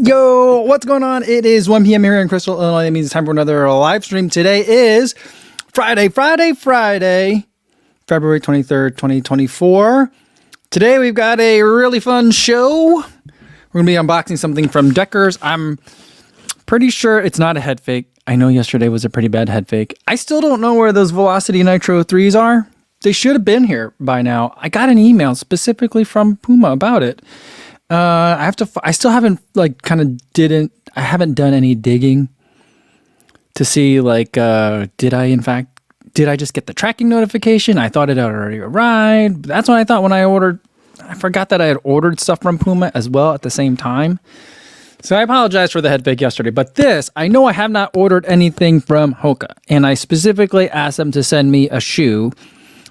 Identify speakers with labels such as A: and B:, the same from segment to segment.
A: Yo, what's going on? It is 1 p.m. here in Crystal, Illinois. That means it's time for another live stream. Today is Friday, February 23rd, 2024. Today we've got a really fun show. We're going to be unboxing something from Deckers. I'm pretty sure it's not a head fake. I know yesterday was a pretty bad head fake. I still don't know where those Velocity Nitro 3s are. They should have been here by now. I got an email specifically from Puma about it. I still haven't I haven't done any digging to see did I just get the tracking notification? I thought it had already arrived. That's what I thought when I ordered. I forgot that I had ordered stuff from Puma as well at the same time. So I apologize for the head fake yesterday, but this, I know I have not ordered anything from Hoka, and I specifically asked them to send me a shoe.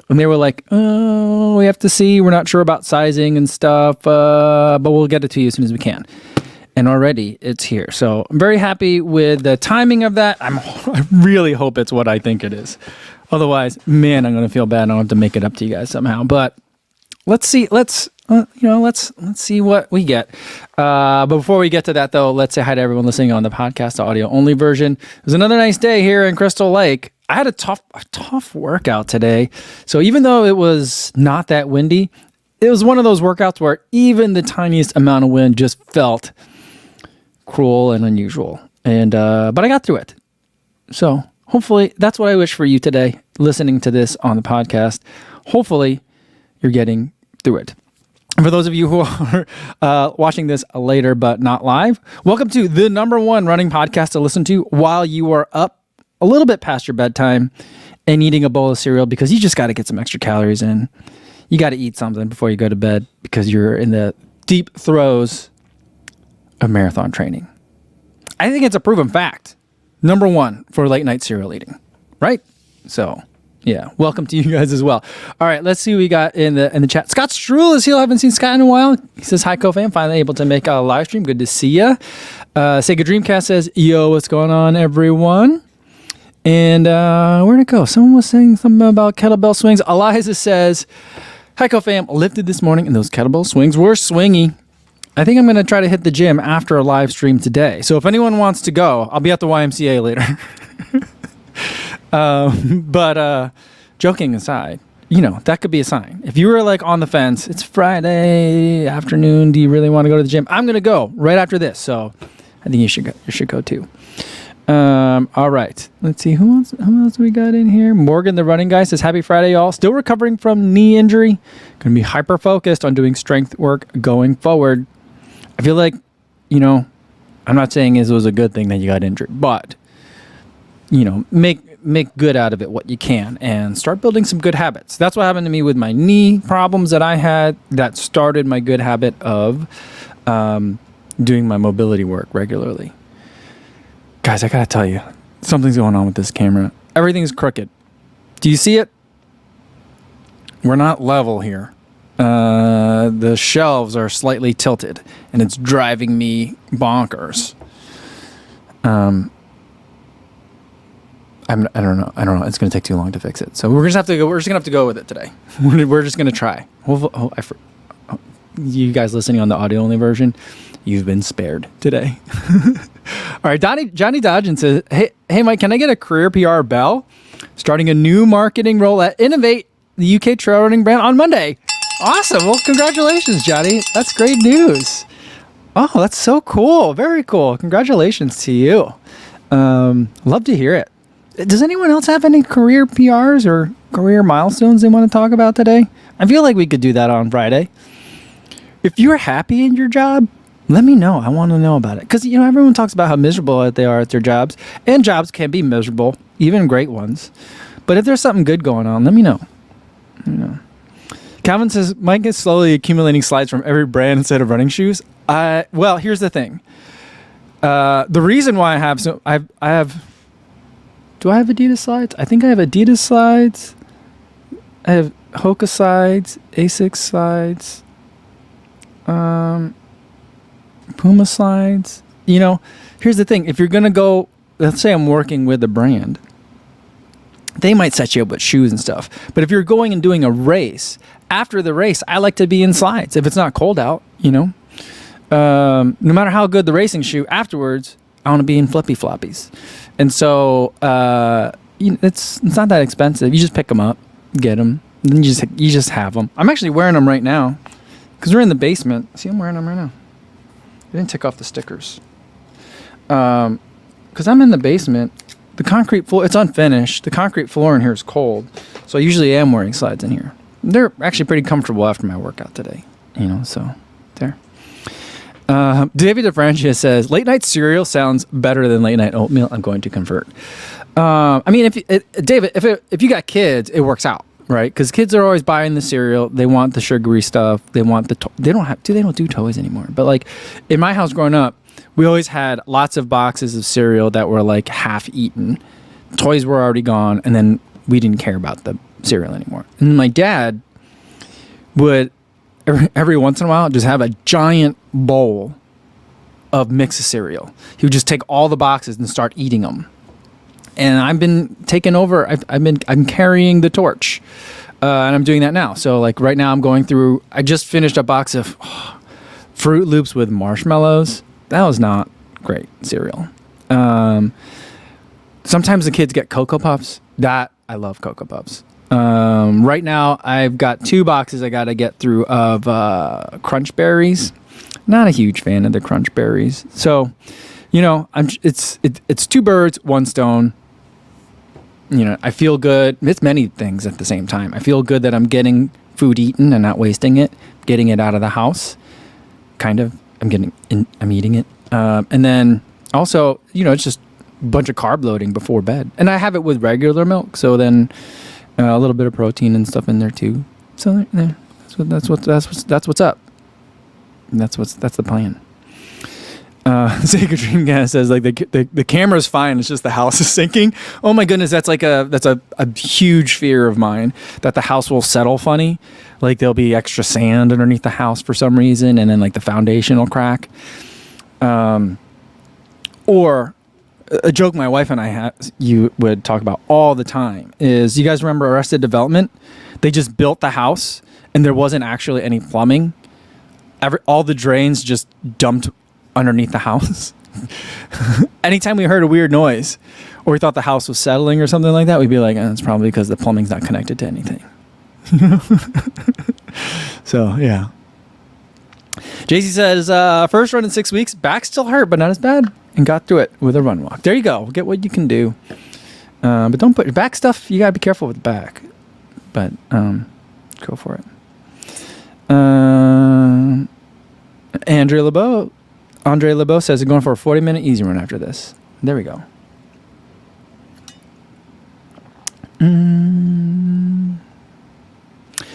A: And they were like, oh, we have to see. We're not sure about sizing and stuff, but we'll get it to you as soon as we can. And already it's here. So I'm very happy with the timing of that. I really hope it's what I think it is. Otherwise, man, I'm going to feel bad. I'll have to make it up to you guys somehow. But let's see. Let's see what we get. But before we get to that, though, let's say hi to everyone listening on the podcast, the audio only version. It was another nice day here in Crystal Lake. I had a tough workout today. So even though it was not that windy, it was one of those workouts where even the tiniest amount of wind just felt cruel and unusual. And but I got through it. So hopefully that's what I wish for you today, listening to this on the podcast. Hopefully you're getting through it. For those of you who are watching this later but not live, welcome to the #1 running podcast to listen to while you are up a little bit past your bedtime and eating a bowl of cereal, because you just got to get some extra calories in. You got to eat something before you go to bed because you're in the deep throes of marathon training. I think it's a proven fact. #1 for late night cereal eating, right? So yeah, welcome to you guys as well. All right, let's see what we got in the chat. Scott Struhl is here. I haven't seen Scott in a while. He says, hi, co-fam. Finally able to make a live stream. Good to see ya. Sega Dreamcast says, yo, what's going on, everyone? And where'd it go? Someone was saying something about kettlebell swings. Eliza says, hi, co-fam. Lifted this morning, and those kettlebell swings were swingy. I think I'm going to try to hit the gym after a live stream today. So if anyone wants to go, I'll be at the YMCA later. But joking aside, that could be a sign. If you were on the fence, it's Friday afternoon, do you really want to go to the gym? I'm going to go right after this. So I think you should go too. All right. Let's see who else we got in here. Morgan, the running guy, says, happy Friday, y'all. Still recovering from knee injury. Going to be hyper focused on doing strength work going forward. I feel like, I'm not saying it was a good thing that you got injured, but make good out of it what you can and start building some good habits. That's what happened to me with my knee problems that I had. That started my good habit of doing my mobility work regularly. Guys, I gotta tell you, something's going on with this camera. Everything's crooked. Do you see it? We're not level here. The shelves are slightly tilted, and it's driving me bonkers. I don't know. It's going to take too long to fix it. So we're just going to have to go with it today. We're just going to try. You guys listening on the audio only version, you've been spared today. All right. Johnny Dodgen says, hey, Mike, can I get a career PR bell? Starting a new marketing role at Innovate, the UK trail running brand, on Monday. Awesome. Well, congratulations, Johnny. That's great news. Oh, that's so cool. Very cool. Congratulations to you. Love to hear it. Does anyone else have any career PRs or career milestones they want to talk about today? I feel like we could do that on Friday. If you're happy in your job, let me know. I want to know about it. Because, everyone talks about how miserable they are at their jobs. And jobs can be miserable, even great ones. But if there's something good going on, let me know. Calvin says, Mike is slowly accumulating slides from every brand instead of running shoes. Well, here's the thing. The reason why I have... Do I have Adidas slides? I think I have Adidas slides. I have Hoka slides, Asics slides, Puma slides. Here's the thing. If you're going to go, let's say I'm working with a brand, they might set you up with shoes and stuff. But if you're going and doing a race, after the race, I like to be in slides if it's not cold out, no matter how good the racing shoe, afterwards, I want to be in flippy floppies. And so it's not that expensive. You just pick them up, get them, and then you just have them. I'm actually wearing them right now because we're in the basement. See, I'm wearing them right now. I didn't take off the stickers. Because I'm in the basement. The concrete floor, it's unfinished. The concrete floor in here is cold. So I usually am wearing slides in here. They're actually pretty comfortable after my workout today. So there. David DeFrancis says, late night cereal sounds better than late night oatmeal. I'm going to convert. I mean, David, if you got kids, it works out, right? Because kids are always buying the cereal. They want the sugary stuff. They want they don't do toys anymore. But like in my house growing up, we always had lots of boxes of cereal that were like half eaten. Toys were already gone, and then we didn't care about the cereal anymore. And my dad would every once in a while just have a giant bowl of mix of cereal. He would just take all the boxes and start eating them. And I've been taking over. I'm carrying the torch, and I'm doing that now. So like right now, I'm going through. I just finished a box of Fruit Loops with marshmallows. That was not great cereal. Sometimes the kids get Cocoa Puffs. I love Cocoa Puffs. Right now, I've got 2 boxes I got to get through of Crunch Berries. Not a huge fan of the Crunch Berries. So, it's 2 birds, 1 stone. I feel good. It's many things at the same time. I feel good that I'm getting food eaten and not wasting it, getting it out of the house. Kind of. I'm eating it. And then also, it's just a bunch of carb loading before bed. And I have it with regular milk. So then a little bit of protein and stuff in there too. So there. That's what's up. That's the plan. Sacred Dream Gas says like the camera's fine. It's just the house is sinking. Oh my goodness, that's a huge fear of mine, that the house will settle funny. Like there'll be extra sand underneath the house for some reason, and then like the foundation will crack. Or a joke my wife and I you would talk about all the time is, you guys remember Arrested Development? They just built the house and there wasn't actually any plumbing. All the drains just dumped underneath the house. Anytime we heard a weird noise or we thought the house was settling or something like that, we'd be like, it's probably because the plumbing's not connected to anything. So yeah. JC says, first run in 6 weeks, back still hurt, but not as bad, and got through it with a run walk. There you go. Get what you can do. But don't put your back stuff. You gotta be careful with the back, but go for it. Andre LeBeau says they're going for a 40-minute easy run after this. There we go.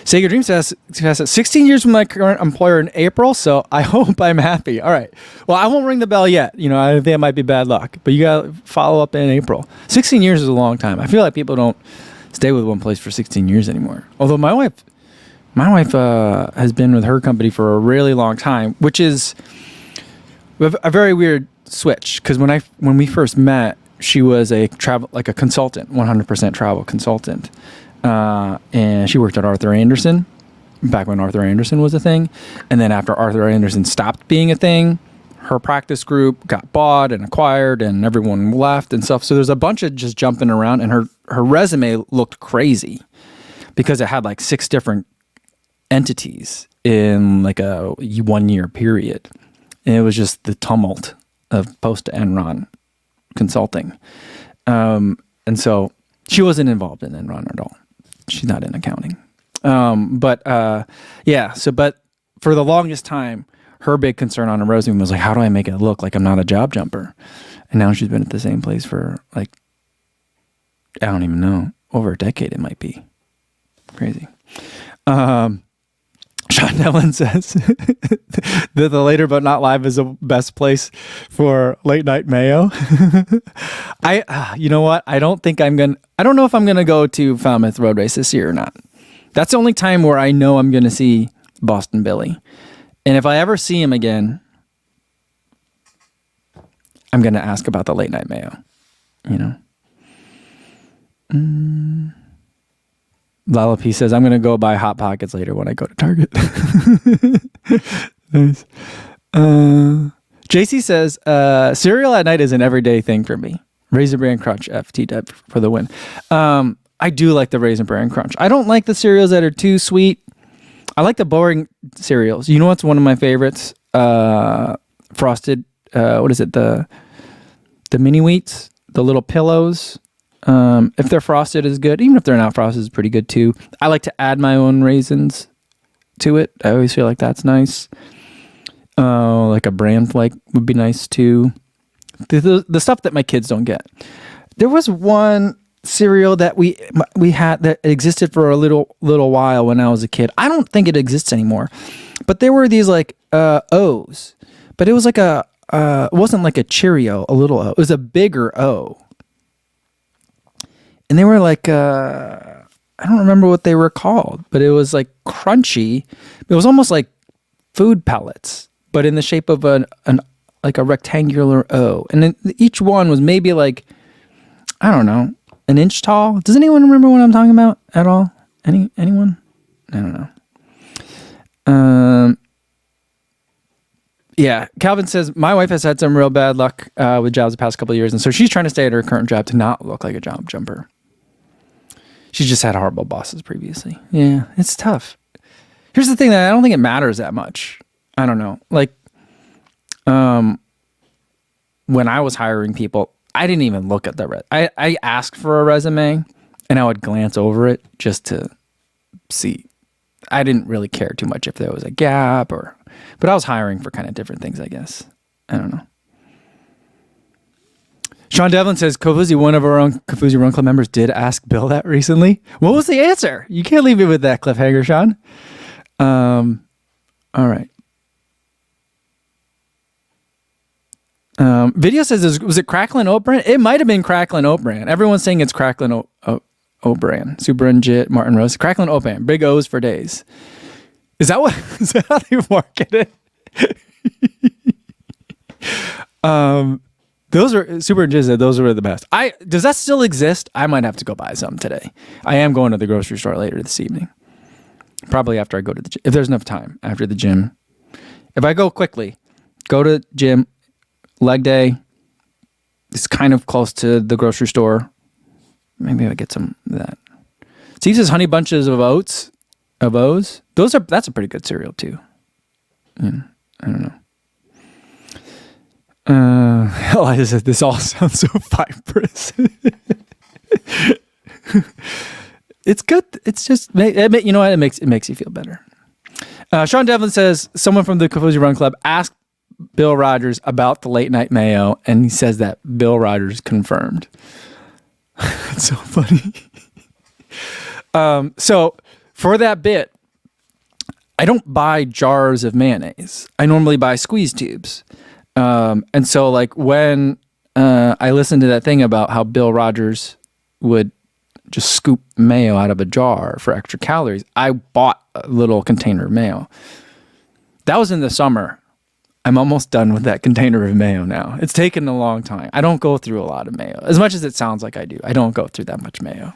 A: Sega Dream says 16 years with my current employer in April, so I hope I'm happy. All right. Well, I won't ring the bell yet. I think it might be bad luck, but you got to follow up in April. 16 years is a long time. I feel like people don't stay with one place for 16 years anymore. Although my wife has been with her company for a really long time, which is a very weird switch, because when we first met, she was a consultant, 100% travel consultant. And she worked at Arthur Andersen back when Arthur Andersen was a thing. And then after Arthur Andersen stopped being a thing, her practice group got bought and acquired and everyone left and stuff. So there's a bunch of just jumping around, and her resume looked crazy because it had like 6 different entities in like a 1-year period. And it was just the tumult of post-Enron consulting. And so she wasn't involved in Enron at all. She's not in accounting. But for the longest time, her big concern on her resume was like, how do I make it look like I'm not a job jumper? And now she's been at the same place for like, I don't even know, over a decade it might be. Crazy. Sean Ellen says that the Later But Not Live is the best place for late night mayo. You know what? I don't know if I'm going to go to Falmouth Road Race this year or not. That's the only time where I know I'm going to see Boston Billy. And if I ever see him again, I'm going to ask about the late night mayo, Lala P says, I'm going to go buy Hot Pockets later when I go to Target. Nice. JC says, cereal at night is an everyday thing for me. Raisin Bran Crunch, FT for the win. I do like the Raisin Bran Crunch. I don't like the cereals that are too sweet. I like the boring cereals. You know what's one of my favorites? Frosted, what is it? The mini wheats, the little pillows. If they're frosted is good. Even if they're not frosted is pretty good too. I like to add my own raisins to it. I always feel like that's nice. Like a bran flake would be nice too. The stuff that my kids don't get. There was one cereal that we had that existed for a little while when I was a kid. I don't think it exists anymore. But there were these like O's. But it was like it wasn't like a Cheerio, a little O. It was a bigger O. And they were like I don't remember what they were called, but it was like crunchy. It was almost like food pellets, but in the shape of a rectangular O. And then each one was maybe like, I don't know, an inch tall. Does anyone remember what I'm talking about at all? Anyone? I don't know. Yeah, Calvin says, my wife has had some real bad luck with jobs the past couple of years, and so she's trying to stay at her current job to not look like a job jumper. She's just had horrible bosses previously. Yeah, it's tough. Here's the thing that I don't think it matters that much. I don't know. Like, when I was hiring people, I didn't even look at the I asked for a resume, and I would glance over it just to see. I didn't really care too much if there was a gap but I was hiring for kind of different things, I guess. I don't know. Sean Devlin says, Kofuzi, one of our own Kofuzi Run Club members, did ask Bill that recently. What was the answer? You can't leave me with that cliffhanger, Sean. All right. Video says, was it Cracklin' Oat Bran? It might have been Cracklin' Oat Bran. Everyone's saying it's Cracklin' Oat Bran. Super and Jit, Martin Rose. Cracklin' Oat Bran. Big O's for days. Is that how they market it? Those were Super and Jit. Those were the best. Does that still exist? I might have to go buy some today. I am going to the grocery store later this evening. Probably after I go to the gym. If there's enough time after the gym. If I go quickly, go to gym, leg day. It's kind of close to the grocery store. Maybe I'll get some of that. Steve says honey bunches of oats. Of O's. That's a pretty good cereal too. Yeah, I don't know. Eliza said this all sounds so fibrous. It's good. It's just, you know what? It makes you feel better. Sean Devlin says someone from the Kofuzi Run Club asked Bill Rogers about the late night mayo, and he says that Bill Rogers confirmed. It's so funny. So for that bit, I don't buy jars of mayonnaise. I normally buy squeeze tubes. And so like when I listened to that thing about how Bill Rogers would just scoop mayo out of a jar for extra calories, I bought a little container of mayo. That was in the summer. I'm almost done with that container of mayo now. It's taken a long time. I don't go through a lot of mayo. As much as it sounds like I do, I don't go through that much mayo.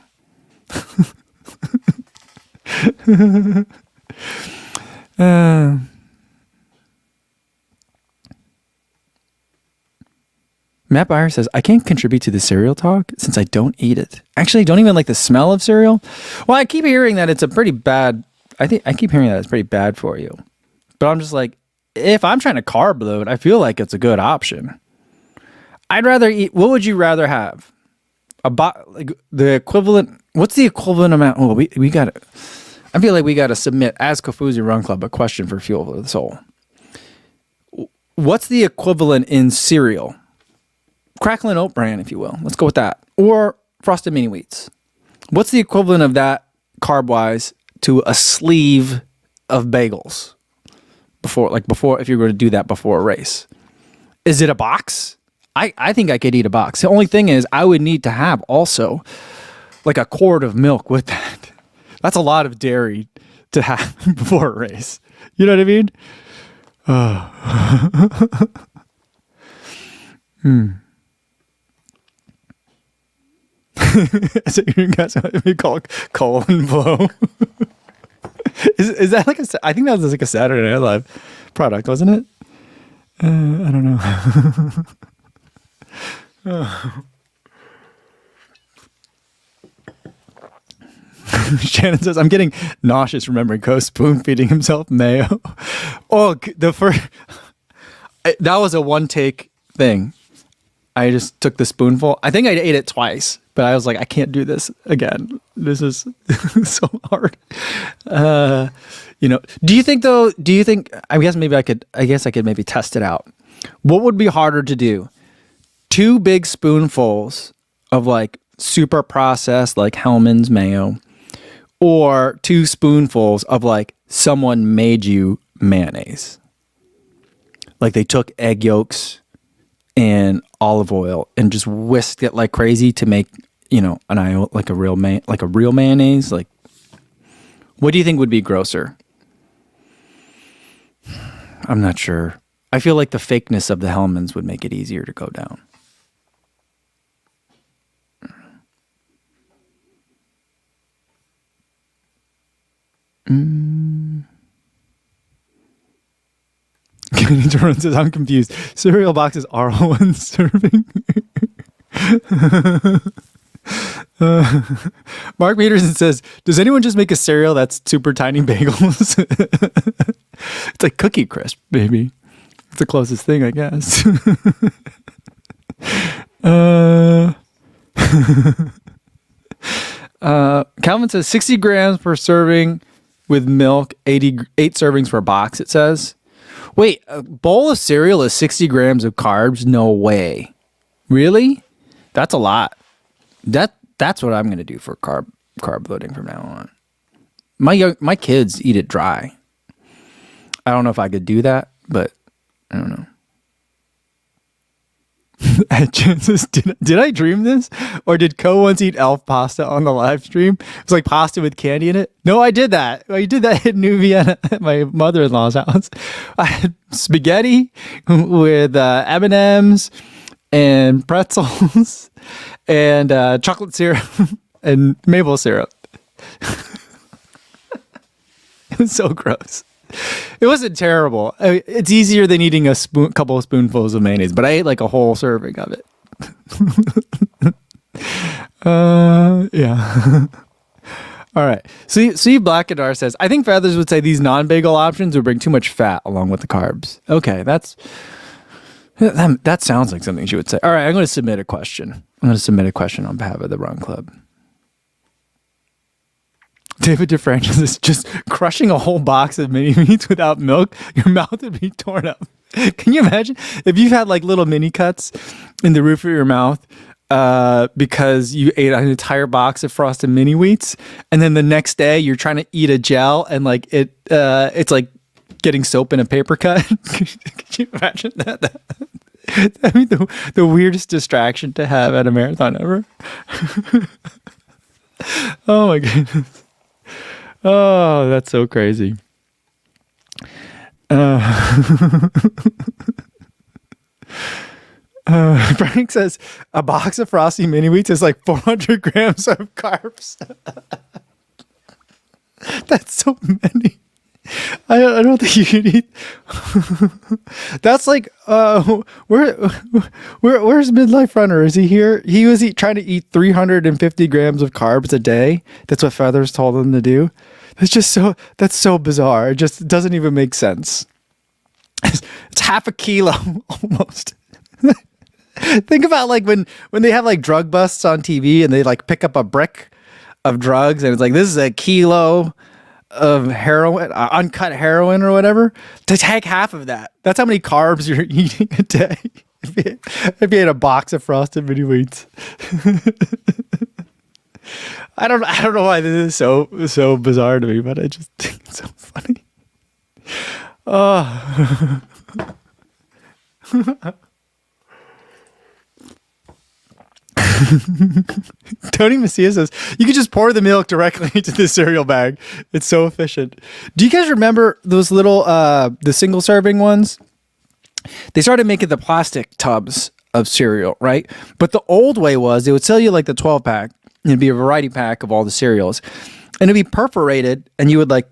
A: Matt Byer says, I can't contribute to the cereal talk since I don't eat it. Actually, I don't even like the smell of cereal. Well, I keep hearing that it's a pretty bad, I keep hearing that it's pretty bad for you. But I'm just like, if I'm trying to carb load, I feel like it's a good option. I'd rather eat, what would you rather have? Like the equivalent, what's the equivalent amount? Oh, we got to, I feel like we got to submit as Kofuzi Run Club a question for Fuel for the Soul. What's the equivalent in cereal? Cracklin' Oat Bran, if you will. Let's go with that. Or Frosted Mini Wheats. What's the equivalent of that carb-wise to a sleeve of bagels? Before, if you're going to do that before a race. Is it a box? I think I could eat a box. The only thing is I would need to have also like a quart of milk with that. That's a lot of dairy to have before a race. You know what I mean? So you guys what we call colon blow. Is that like I think that was like a Saturday Night Live product, wasn't it? I don't know. Shannon says, I'm getting nauseous remembering Co spoon feeding himself mayo. Oh, the first, that was a one take thing. I just took the spoonful. I think I ate it twice, but I was like, I can't do this again. This is so hard. Do you think though, I guess I could maybe test it out. What would be harder to do? 2 big spoonfuls of like super processed, like Hellmann's mayo, or 2 spoonfuls of like someone made you mayonnaise. Like they took egg yolks and olive oil and just whisked it like crazy to make, like a real mayonnaise. Like, what do you think would be grosser? I'm not sure. I feel like the fakeness of the Hellmann's would make it easier to go down. Jordan says, I'm confused. Cereal boxes are one serving. Mark Peterson says, does anyone just make a cereal that's super tiny bagels? It's like Cookie Crisp, baby. It's the closest thing, I guess. Calvin says 60 grams per serving with milk, 8 servings per box, it says. Wait, a bowl of cereal is 60 grams of carbs? No way. Really? That's a lot. That's what I'm going to do for carb loading from now on. My kids eat it dry. I don't know if I could do that, but I don't know. Chances, did I dream this? Or did Co once eat elf pasta on the live stream? It was like pasta with candy in it. No, I did that. I did that in New Vienna at my mother-in-law's house. I had spaghetti with M&Ms and pretzels and chocolate syrup and maple syrup. It was so gross. It wasn't terrible. I mean, it's easier than eating a couple of spoonfuls of mayonnaise, but I ate like a whole serving of it. Yeah. All right. See, Blackadar says, I think Feathers would say these non-bagel options would bring too much fat along with the carbs. Okay, that sounds like something she would say. All right, I'm going to submit a question. On behalf of the Run Club. David DeFrancis is just crushing a whole box of mini meats without milk. Your mouth would be torn up. Can you imagine if you've had like little mini cuts in the roof of your mouth because you ate an entire box of Frosted Mini Wheats, and then the next day you're trying to eat a gel and like it's like getting soap in a paper cut. Can you imagine that? I mean, the weirdest distraction to have at a marathon ever. Oh my goodness. Oh, that's so crazy. Frank says a box of Frosty Mini Wheats is like 400 grams of carbs. That's so many. I don't think you can eat. That's like where's Midlife Runner? Is he here? He was trying to eat 350 grams of carbs a day. That's what Feathers told him to do. That's so bizarre. It just doesn't even make sense. It's half a kilo almost. Think about like when they have like drug busts on TV and they like pick up a brick of drugs and it's like, this is a kilo of heroin, uncut heroin or whatever. To take half of that, that's how many carbs you're eating a day. If you ate a box of Frosted Mini Wheats. I don't know why this is so bizarre to me, but I just think it's so funny. Oh. Tony Messias says you could just pour the milk directly into the cereal bag. It's so efficient. Do you guys remember those little the single serving ones? They started making the plastic tubs of cereal, right? But the old way was they would sell you like the 12 pack. It'd be a variety pack of all the cereals, and it'd be perforated, and you would like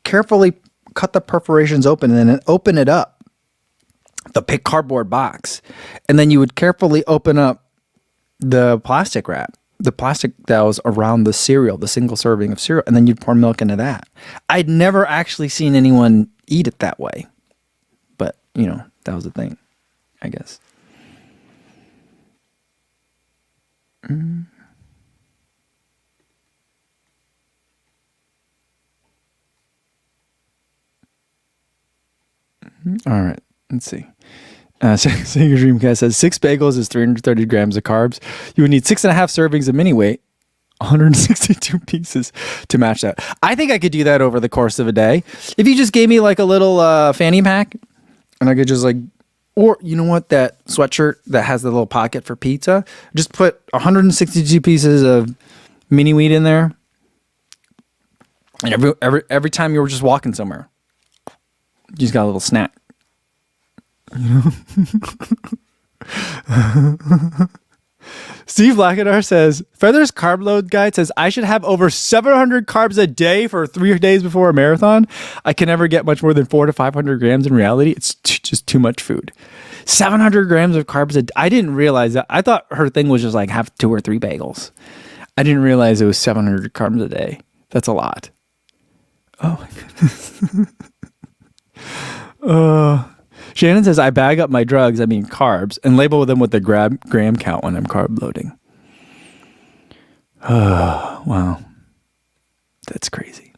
A: carefully cut the perforations open and then open it up the big cardboard box, and then you would carefully open up the plastic wrap, the plastic that was around the cereal, the single serving of cereal, and then you'd pour milk into that. I'd never actually seen anyone eat it that way, but that was the thing, I guess. All right, let's see. Senior Dreamcast says 6 bagels is 330 grams of carbs. You would need 6.5 servings of mini weight, 162 pieces to match that. I think I could do that over the course of a day. If you just gave me like a little fanny pack, and I could just or you know what, that sweatshirt that has the little pocket for pizza, just put 162 pieces of mini wheat in there, and every time you were just walking somewhere, you just got a little snack. Steve Blackadar says, Feather's carb load guide says I should have over 700 carbs a day for 3 days before a marathon. I can never get much more than 400 to 500 grams in reality. It's just too much food. 700 grams of carbs a day. I didn't realize that. I thought her thing was just like have 2 or 3 bagels. I didn't realize it was 700 carbs a day. That's a lot. Oh my goodness. Shannon says, I bag up my drugs, I mean carbs, and label them with the gram count when I'm carb loading. Oh, wow. That's crazy.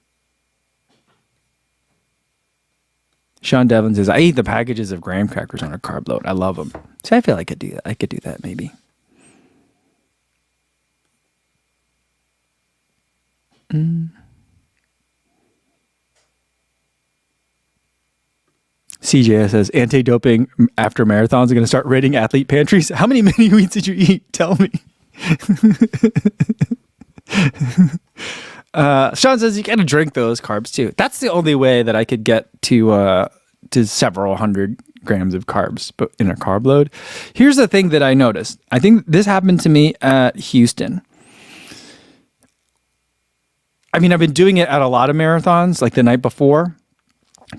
A: Sean Devlin says, I eat the packages of graham crackers on a carb load. I love them. See, I feel like I could do that. I could do that maybe. CJ says, anti-doping after marathons are going to start raiding athlete pantries. How many mini wheats did you eat? Tell me. Sean says, you got to drink those carbs too. That's the only way that I could get to several hundred grams of carbs, but in a carb load. Here's the thing that I noticed. I think this happened to me at Houston. I mean, I've been doing it at a lot of marathons, like the night before,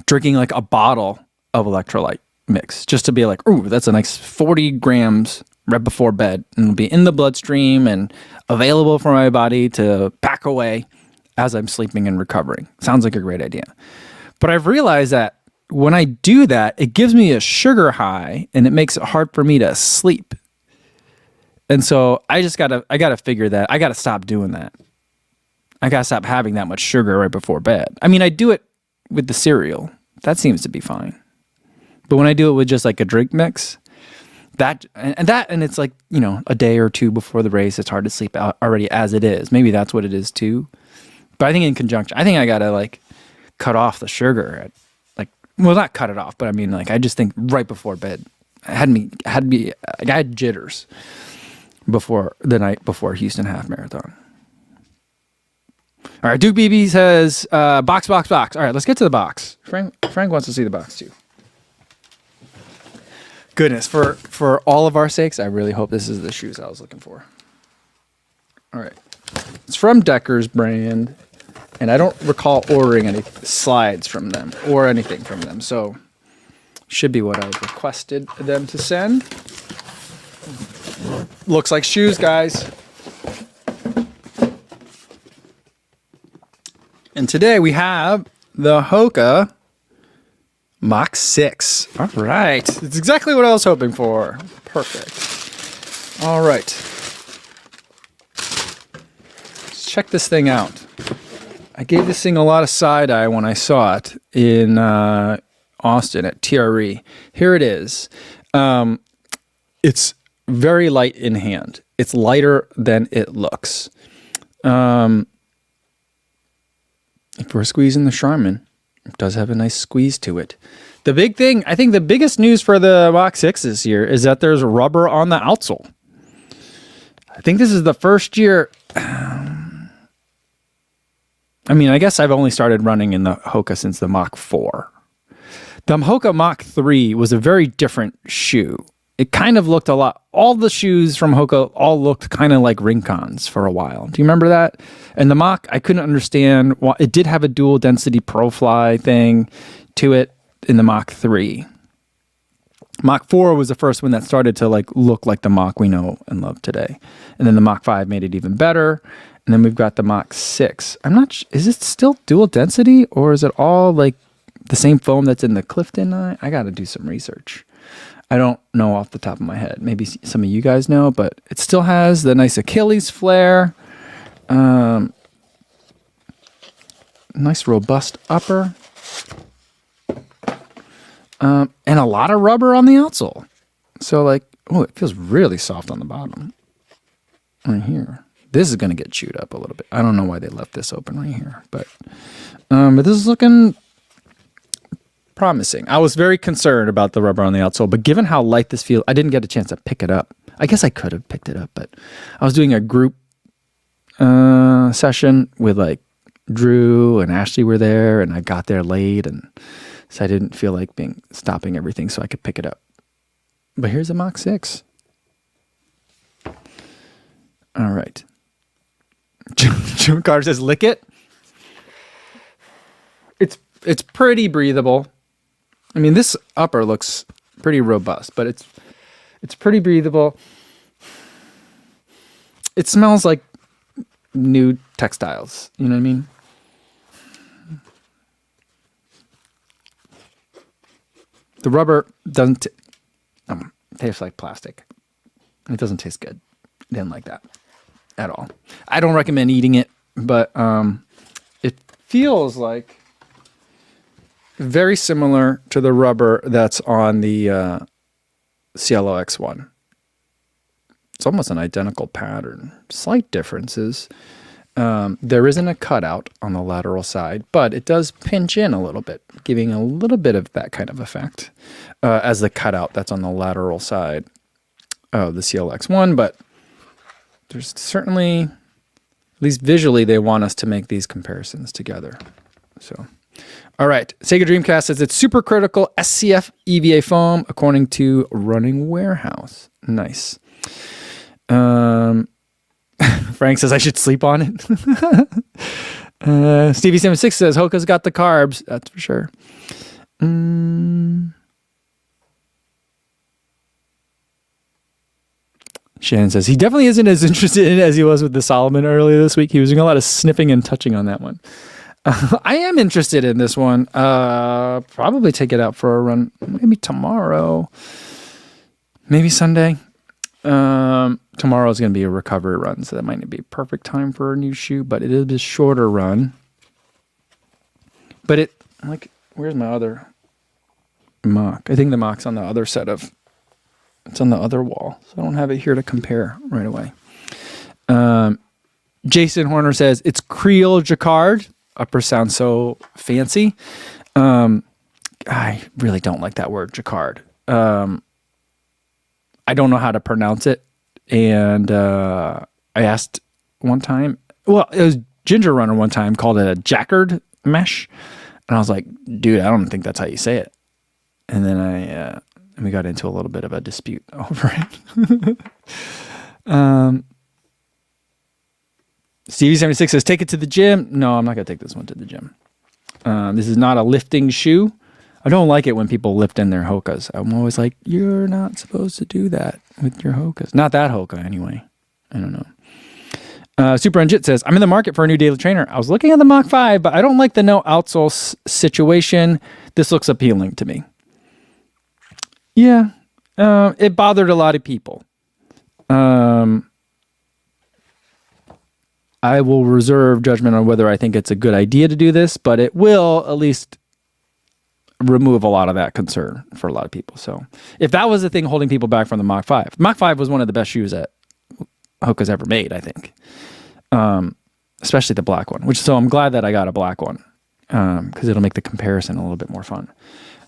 A: drinking like a bottle of electrolyte mix just to be like, ooh, that's a nice 40 grams right before bed, and it'll be in the bloodstream and available for my body to pack away as I'm sleeping and recovering. Sounds like a great idea. But I've realized that when I do that, it gives me a sugar high and it makes it hard for me to sleep. And so I gotta figure that. I gotta stop doing that. I gotta stop having that much sugar right before bed. I mean, I do it with the cereal. That seems to be fine. But when I do it with just like a drink mix, and it's like, a day or two before the race, it's hard to sleep out already as it is. Maybe that's what it is too. But I think in conjunction, I think I gotta like cut off the sugar not cut it off, but I mean, like, I just think right before bed, I had jitters before the night before Houston half marathon. All right, Duke BB says, box. All right, let's get to the box. Frank wants to see the box too. Goodness, for all of our sakes, I really hope this is the shoes I was looking for. All right. It's from Decker's brand, and I don't recall ordering any slides from them or anything from them, so should be what I've requested them to send. Looks like shoes, guys. And today we have the Hoka Mach 6. All right. It's exactly what I was hoping for. Perfect. All right. Let's check this thing out. I gave this thing a lot of side eye when I saw it in Austin at TRE. Here it is. It's very light in hand. It's lighter than it looks. If we're squeezing the Charmin, it does have a nice squeeze to it. The big thing, I think the biggest news for the Mach 6 this year is that there's rubber on the outsole. I think this is the first year. I mean, I guess I've only started running in the Hoka since the Mach 4. The Hoka Mach 3 was a very different shoe. It kind of looked a lot, all the shoes from Hoka all looked kind of like Rincons for a while. Do you remember that? And the Mach, I couldn't understand why. It did have a dual density ProFly thing to it in the Mach 3. Mach 4 was the first one that started to like look like the Mach we know and love today. And then the Mach 5 made it even better. And then we've got the Mach 6. I'm not is it still dual density, or is it all like the same foam that's in the Clifton? I got to do some research. I don't know off the top of my head. Maybe some of you guys know, but it still has the nice Achilles flare. Nice robust upper. And a lot of rubber on the outsole. So like, oh, it feels really soft on the bottom. Right here. This is going to get chewed up a little bit. I don't know why they left this open right here. But this is looking promising. I was very concerned about the rubber on the outsole, but given how light this feels, I didn't get a chance to pick it up. I guess I could have picked it up, but I was doing a group session with like Drew and Ashley were there, and I got there late, and so I didn't feel like stopping everything so I could pick it up. But here's a Mach 6. All right. Jim Carter says, lick it. It's pretty breathable. I mean, this upper looks pretty robust, but it's pretty breathable. It smells like new textiles. You know what I mean? The rubber doesn't taste like plastic. It doesn't taste good. I didn't like that at all. I don't recommend eating it, but it feels like very similar to the rubber that's on the Cielo X1. It's almost an identical pattern. Slight differences. There isn't a cutout on the lateral side, but it does pinch in a little bit, giving a little bit of that kind of effect as the cutout that's on the lateral side of the CLX1. But there's certainly, at least visually, they want us to make these comparisons together. So, all right. Sega Dreamcast says it's super critical SCF EVA foam according to Running Warehouse. Nice. Frank says I should sleep on it. Stevie76 says Hoka's got the carbs. That's for sure. Shannon says he definitely isn't as interested in it as he was with the Solomon earlier this week. He was doing a lot of sniffing and touching on that one. I am interested in this one. Probably take it out for a run. Maybe tomorrow. Maybe Sunday. Tomorrow is going to be a recovery run, so that might not be a perfect time for a new shoe, but it is a shorter run. But where's my other Mach? I think the Mach's on the other set of, it's on the other wall, so I don't have it here to compare right away. Jason Horner says, it's Creole Jacquard. Upper sounds so fancy. I really don't like that word, Jacquard. I don't know how to pronounce it. And I asked one time, well, it was Ginger Runner one time called it a Jacquard mesh. And I was like, dude, I don't think that's how you say it. And then we got into a little bit of a dispute over it. Stevie76 says, take it to the gym. No, I'm not going to take this one to the gym. This is not a lifting shoe. I don't like it when people lift in their Hokas. I'm always like, you're not supposed to do that with your Hokas. Not that Hoka, anyway. I don't know. Super Unjit says, I'm in the market for a new daily trainer. I was looking at the Mach 5, but I don't like the no outsole situation. This looks appealing to me. Yeah. It bothered a lot of people. I will reserve judgment on whether I think it's a good idea to do this, but it will at least remove a lot of that concern for a lot of people. So if that was the thing holding people back from the Mach 5, Mach 5 was one of the best shoes that Hoka's ever made, I think. Especially the black one, so I'm glad that I got a black one because it'll make the comparison a little bit more fun.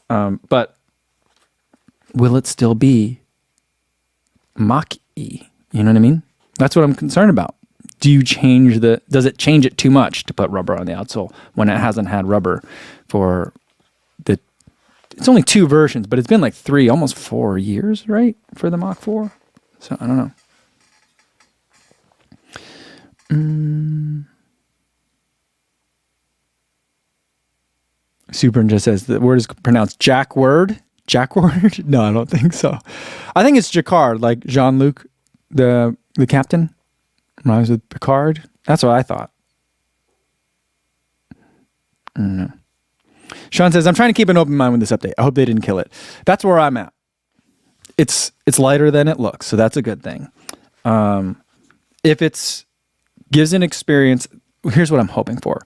A: But will it still be Mach-E? You know what I mean? That's what I'm concerned about. Does it change it too much to put rubber on the outsole when it hasn't had rubber for it's only 2 versions, but it's been like 3, almost 4 years, right? For the Mach 4. So I don't know. Super just says the word is pronounced Jacquard. Jacquard? No, I don't think so. I think it's Jacquard, like Jean-Luc, the captain. Rhymes with Picard. That's what I thought. I don't know. Sean says, I'm trying to keep an open mind with this update. I hope they didn't kill it. That's where I'm at. It's lighter than it looks, so that's a good thing. If it's gives an experience, here's what I'm hoping for.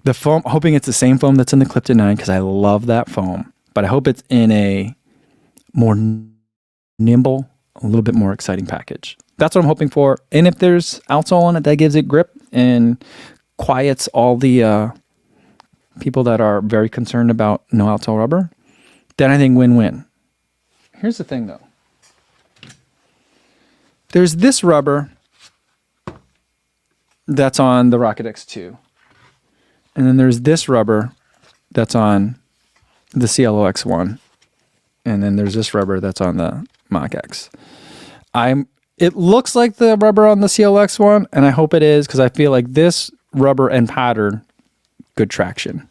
A: The foam, hoping it's the same foam that's in the Clifton 9 because I love that foam, but I hope it's in a more nimble, a little bit more exciting package. That's what I'm hoping for. And if there's outsole on it that gives it grip and quiets all the people that are very concerned about no outsole rubber, then I think win-win. Here's the thing, though. There's this rubber that's on the Rocket X2. And then there's this rubber that's on the CLO X1. And then there's this rubber that's on the Mach X. It looks like the rubber on the CLO X1, and I hope it is because I feel like this rubber and pattern, good traction.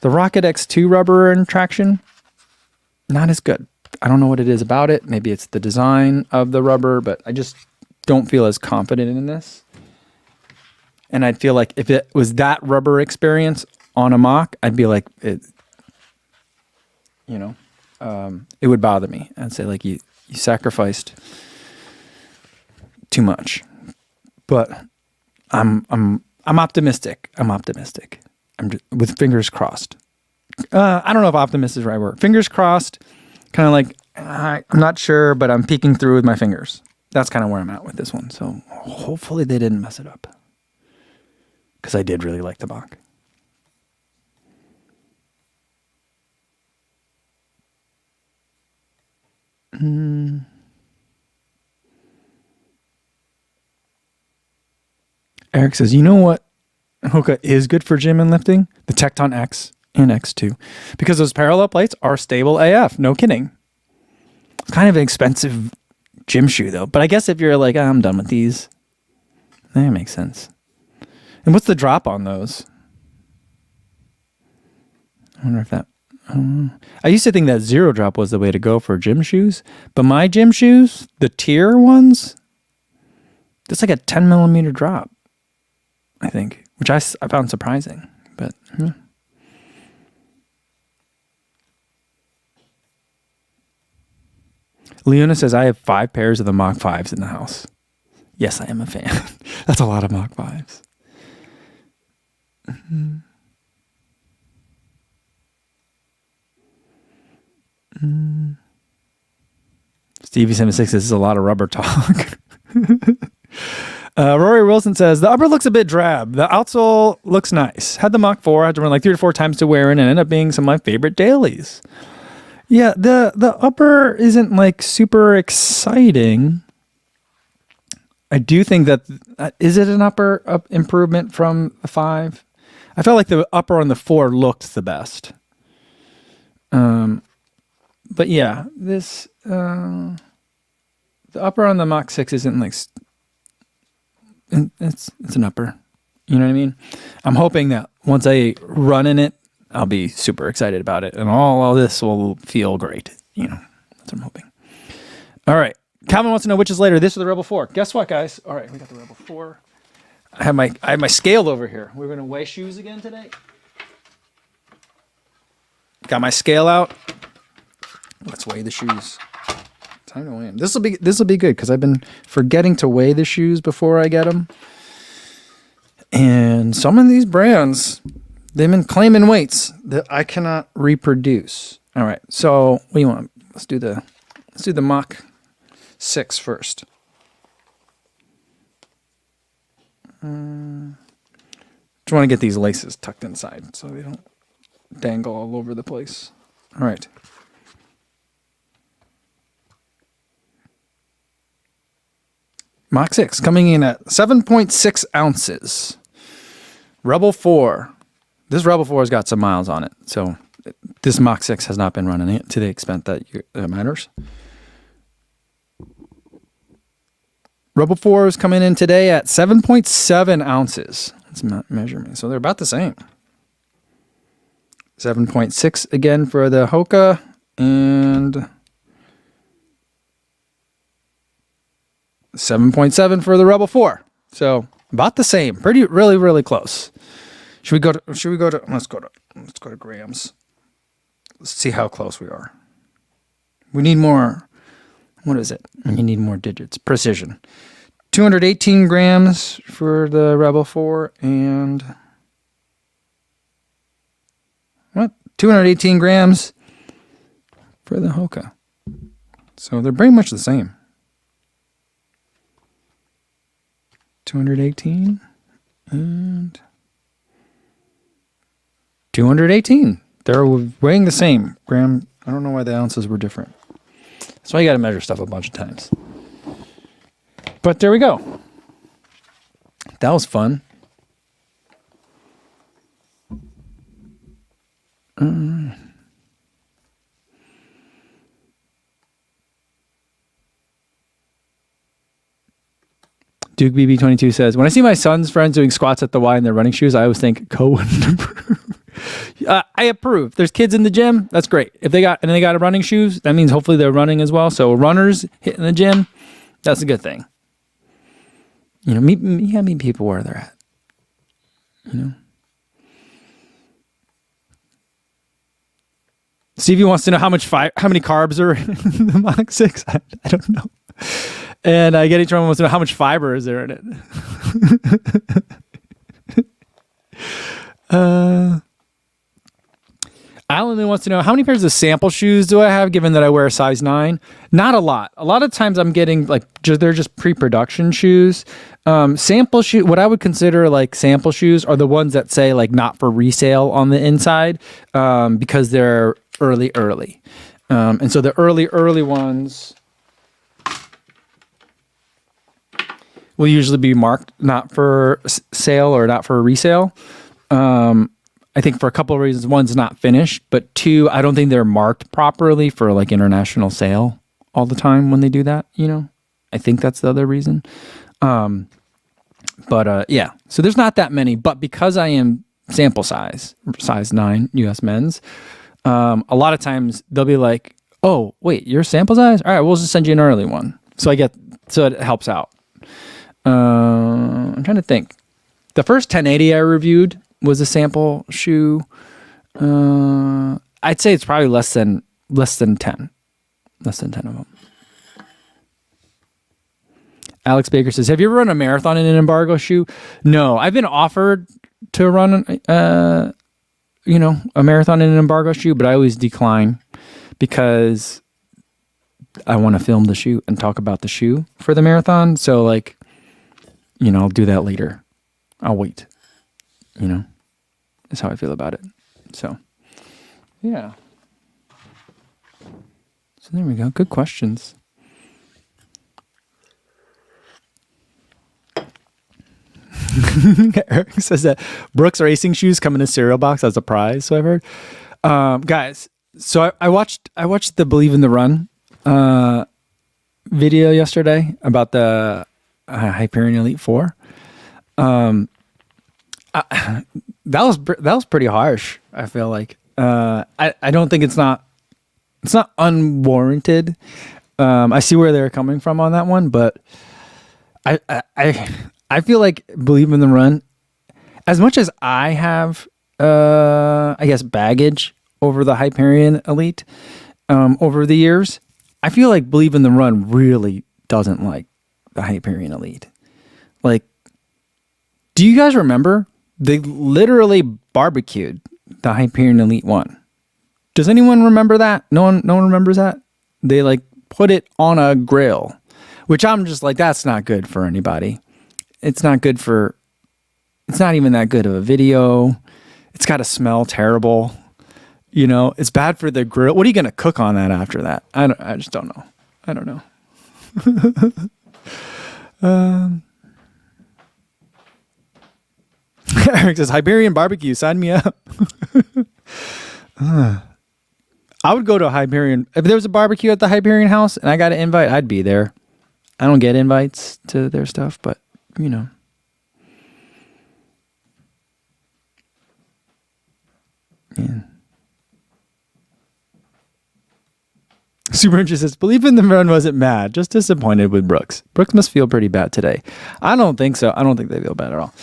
A: The Rocket X2 rubber and traction, not as good. I don't know what it is about it. Maybe it's the design of the rubber, but I just don't feel as confident in this. And I'd feel like if it was that rubber experience on a Mach, I'd be like, it would bother me. I'd say like you sacrificed too much. But I'm optimistic. I'm just, with fingers crossed. I don't know if optimist is the right word. Fingers crossed. Kind of like, I'm not sure, but I'm peeking through with my fingers. That's kind of where I'm at with this one. So hopefully they didn't mess it up. Because I did really like the Mach. Eric says, you know what Hoka is good for gym and lifting? The Tecton X and X2. Because those parallel plates are stable AF. No kidding. It's kind of an expensive gym shoe, though. But I guess if you're like, I'm done with these, that makes sense. And what's the drop on those? I wonder if that... I don't know. I used to think that zero drop was the way to go for gym shoes. But my gym shoes, the tier ones, it's like a 10 millimeter drop, I think. Which I found surprising. But... Leona says, I have 5 pairs of the Mach 5s in the house. Yes, I am a fan. That's a lot of Mach 5s. Stevie76 says, this is a lot of rubber talk. Rory Wilson says, the upper looks a bit drab. The outsole looks nice. Had the Mach 4. I had to run like 3 to 4 times to wear in and ended up being some of my favorite dailies. Yeah, the upper isn't like super exciting. I do think that, is it an upper improvement from the 5? I felt like the upper on the 4 looked the best. But yeah, this, the upper on the Mach 6 isn't like, it's an upper. You know what I mean? I'm hoping that once I run in it, I'll be super excited about it. And all this will feel great. You know, that's what I'm hoping. All right. Calvin wants to know which is later, this or the Rebel 4. Guess what, guys? All right, we got the Rebel 4. I have my scale over here. We're going to weigh shoes again today. Got my scale out. Let's weigh the shoes. Time to weigh them. This will be good because I've been forgetting to weigh the shoes before I get them. And some of these brands, they've been claiming weights that I cannot reproduce. All right, so what do you want? Let's do the Mach 6 first. Just want to get these laces tucked inside so they don't dangle all over the place. All right. Mach 6 coming in at 7.6 ounces. Rebel 4. This Rebel 4 has got some miles on it, so this Mach 6 has not been running it to the extent that it matters. Rebel 4 is coming in today at 7.7 ounces. Let's measure me. So they're about the same. 7.6 again for the Hoka and 7.7 for the Rebel 4. So about the same. Really close. Should we go to let's go to grams. Let's see how close we are. We need more. What is it? You need more digits. Precision. 218 grams for the Rebel 4 and 218 grams for the Hoka. So they're pretty much the same. 218 and 218. They're weighing the same. Graham, I don't know why the ounces were different. That's why you got to measure stuff a bunch of times. But there we go. That was fun. Duke BB22 says, when I see my son's friends doing squats at the Y in their running shoes, I always think Co wouldn't approve. I approve. There's kids in the gym. That's great. If they got running shoes, that means hopefully they're running as well. So runners hitting the gym, that's a good thing. You know, meet people where they're at. You know. Stevie wants to know how many carbs are in the Mach 6. I don't know. And I get each one wants to know how much fiber is there in it. Alan wants to know how many pairs of sample shoes do I have, given that I wear a size 9? Not a lot. A lot of times I'm getting they're just pre-production shoes. Sample shoe, what I would consider like sample shoes are the ones that say like not for resale on the inside, because they're early. And so the early ones will usually be marked not for sale or not for resale. I think for a couple of reasons. One's not finished, but two, I don't think they're marked properly for like international sale all the time when they do that, you know? I think that's the other reason. Yeah, so there's not that many, but because I am sample size 9 US men's, a lot of times they'll be like, oh, wait, you're sample size? All right, we'll just send you an early one. So it helps out. I'm trying to think. The first 1080 I reviewed was a sample shoe. I'd say it's probably less than 10. Less than 10 of them. Alex Baker says, have you ever run a marathon in an embargo shoe? No, I've been offered to run a marathon in an embargo shoe, but I always decline because I want to film the shoe and talk about the shoe for the marathon. So I'll do that later. I'll wait. That's how I feel about it. So, yeah. So there we go. Good questions. Eric says that Brooks racing shoes come in a cereal box as a prize. So I've heard. Guys, so I watched the Believe in the Run video yesterday about the Hyperion Elite 4. That was pretty harsh. I feel like I don't think it's not unwarranted. I see where they're coming from on that one, but I feel like Believe in the Run, as much as I have I guess baggage over the Hyperion Elite over the years, I feel like Believe in the Run really doesn't like the Hyperion Elite. Like, do you guys remember? They literally barbecued the Hyperion Elite 1. Does anyone remember that? No one remembers that? They put it on a grill, which I'm just like, that's not good for anybody. It's not even that good of a video. It's got to smell terrible. It's bad for the grill. What are you going to cook on that after that? I just don't know. I don't know. Eric says, Hyperion barbecue, sign me up. I would go to a Hyperion. If there was a barbecue at the Hyperion house and I got an invite, I'd be there. I don't get invites to their stuff, but Yeah. Super interested says, Believe in the Run wasn't mad, just disappointed with Brooks. Brooks must feel pretty bad today. I don't think so. I don't think they feel bad at all.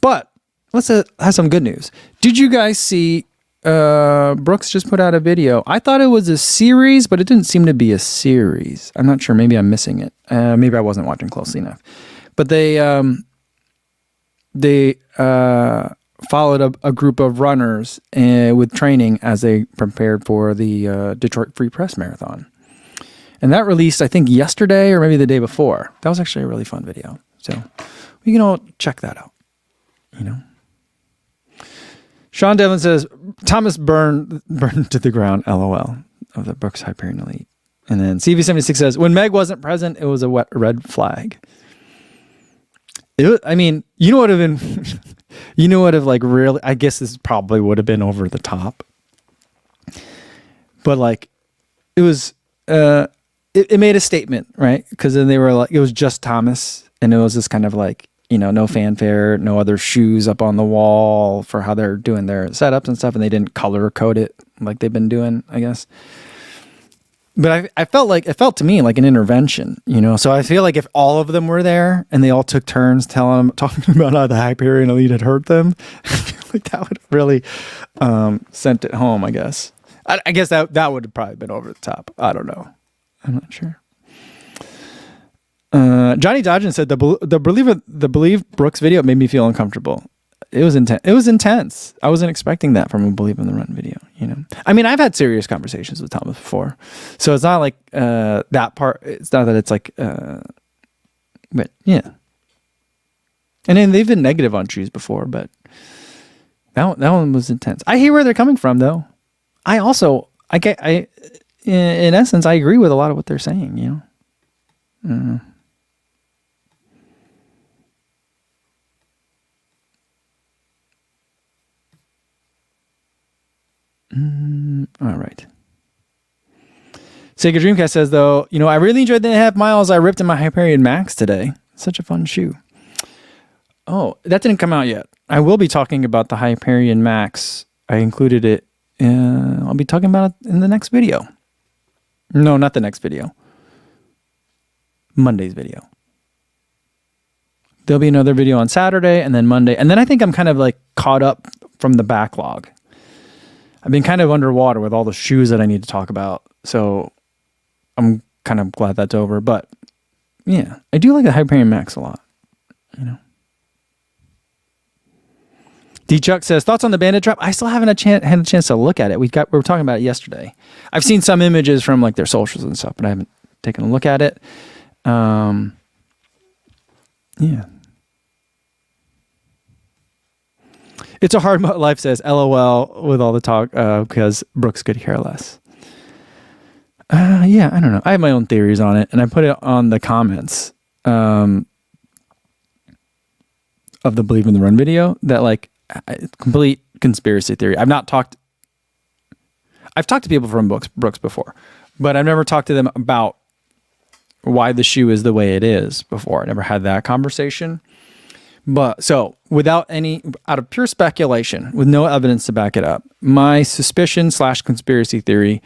A: But let's have some good news. Did you guys see Brooks just put out a video? I thought it was a series, but it didn't seem to be a series. I'm not sure. Maybe I'm missing it. Maybe I wasn't watching closely enough. But they followed a group of runners with training as they prepared for the Detroit Free Press Marathon. And that released, I think, yesterday or maybe the day before. That was actually a really fun video. So we can all check that out, you know. Sean Devlin says, Thomas burned to the ground, LOL, of the Brooks Hyperion Elite. And then CV76 says, when Meg wasn't present, it was a red flag. You know what would have been, like really, I guess this probably would have been over the top. But like, it was, it made a statement, right? Because then they were like, it was just Thomas. And it was this kind of like, no fanfare, no other shoes up on the wall for how they're doing their setups and stuff. And they didn't color code it like they've been doing, I guess. But it felt to me like an intervention, So I feel like if all of them were there and they all took turns talking about how the Hyperion Elite had hurt them, I feel like that would have really sent it home, I guess. I guess that would have probably been over the top. I don't know. I'm not sure. Johnny Dodgen said the Believe Brooks video made me feel uncomfortable. It was intense. It was intense. I wasn't expecting that from a Believe in the Run video, I mean, I've had serious conversations with Thomas before, so it's not like that part. It's not that it's like, but yeah. And then they've been negative on shoes before, but that one was intense. I hear where they're coming from, though. In essence, I agree with a lot of what they're saying. All right. Sega Dreamcast says, though, I really enjoyed the half miles I ripped in my Hyperion Max today. Such a fun shoe. Oh, that didn't come out yet. I will be talking about the Hyperion Max. I included it. I'll be talking about it in the next video. No, not the next video. Monday's video. There'll be another video on Saturday and then Monday. And then I think I'm kind of like caught up from the backlog. I've been kind of underwater with all the shoes that I need to talk about. So I'm kind of glad that's over. But yeah, I do like the Hyperion Max a lot. D Chuck says, thoughts on the Bandit Drop? I still haven't had a chance to look at it. We were talking about it yesterday. I've seen some images from like their socials and stuff, but I haven't taken a look at it. Yeah. It's a hard life, says LOL with all the talk because Brooks could care less. Yeah, I don't know. I have my own theories on it, and I put it on the comments of the Believe in the Run video that like complete conspiracy theory. I've talked to people from Brooks before, but I've never talked to them about why the shoe is the way it is before. I never had that conversation. But so out of pure speculation with no evidence to back it up, my suspicion / conspiracy theory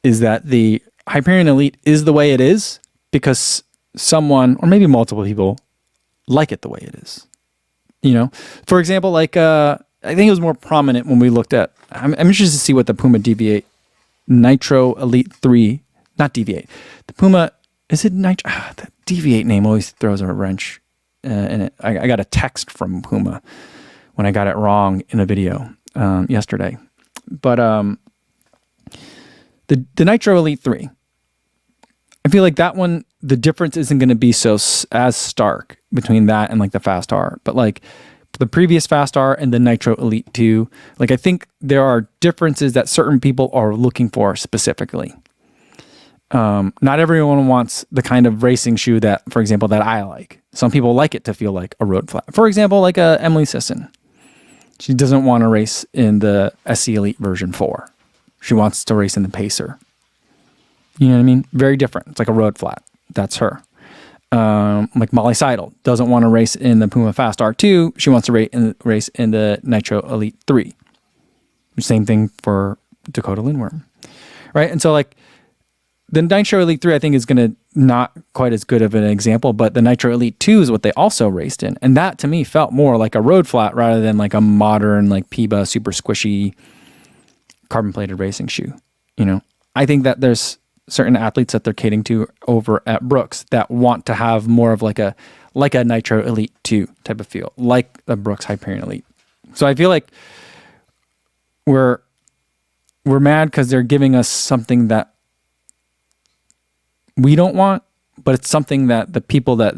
A: is that the Hyperion Elite is the way it is because someone or maybe multiple people like it the way it is. For example, like I think it was more prominent when we looked at. I'm interested to see what the Puma Deviate Nitro Elite 3, not Deviate. The Puma, is it Nitro? The Deviate name always throws a wrench. And I got a text from Puma when I got it wrong in a video yesterday. But the Nitro Elite 3, I feel like that one, the difference isn't going to be as stark between that and like the Fast R. But like the previous Fast R and the Nitro Elite 2, like I think there are differences that certain people are looking for specifically. Not everyone wants the kind of racing shoe that, for example, that I like. Some people like it to feel like a road flat. For example, like Emily Sisson. She doesn't want to race in the SC Elite version 4. She wants to race in the Pacer. You know what I mean? Very different. It's like a road flat. That's her. Like Molly Seidel doesn't want to race in the Puma Fast R2. She wants to race in the Nitro Elite 3. Same thing for Dakota Lindworm. right? And so like the Nitro Elite 3, I think is going to not quite as good of an example, but the Nitro Elite 2 is what they also raced in. And that to me felt more like a road flat rather than like a modern, like PIBA super squishy carbon plated racing shoe. You know, I think that there's certain athletes that they're catering to over at Brooks that want to have more of like a Nitro Elite 2 type of feel, like the Brooks Hyperion Elite. So I feel like we're mad because they're giving us something that we don't want, but it's something that the people that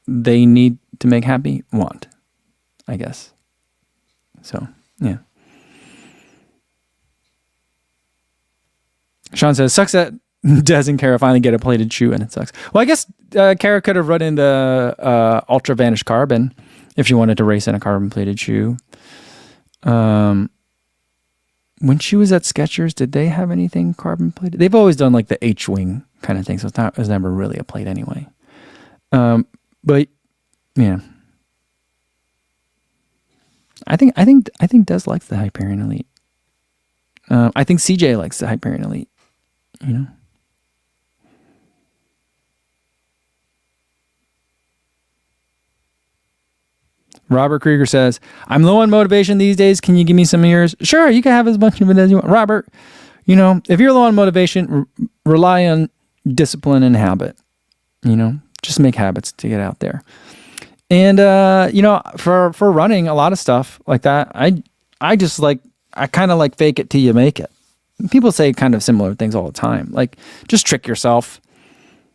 A: they need to make happy want, I guess. So, yeah. Sean says, sucks that Des and Kara finally get a plated shoe, and it sucks. Well, I guess Kara could have run in the Ultra Vanish Carbon if she wanted to race in a carbon plated shoe. When she was at Skechers, did they have anything carbon plated? They've always done like the H-wing kind of thing, so it was never really a plate anyway. But yeah, I think Des likes the Hyperion Elite. I think CJ likes the Hyperion Elite. You know. Robert Krieger says, I'm low on motivation these days. Can you give me some of yours? Sure, you can have as much of it as you want. Robert, you know, if you're low on motivation, rely on discipline and habit. You know, just make habits to get out there. And, you know, for running a lot of stuff like that, I just like, I kind of like fake it till you make it. People say kind of similar things all the time. Like, just trick yourself.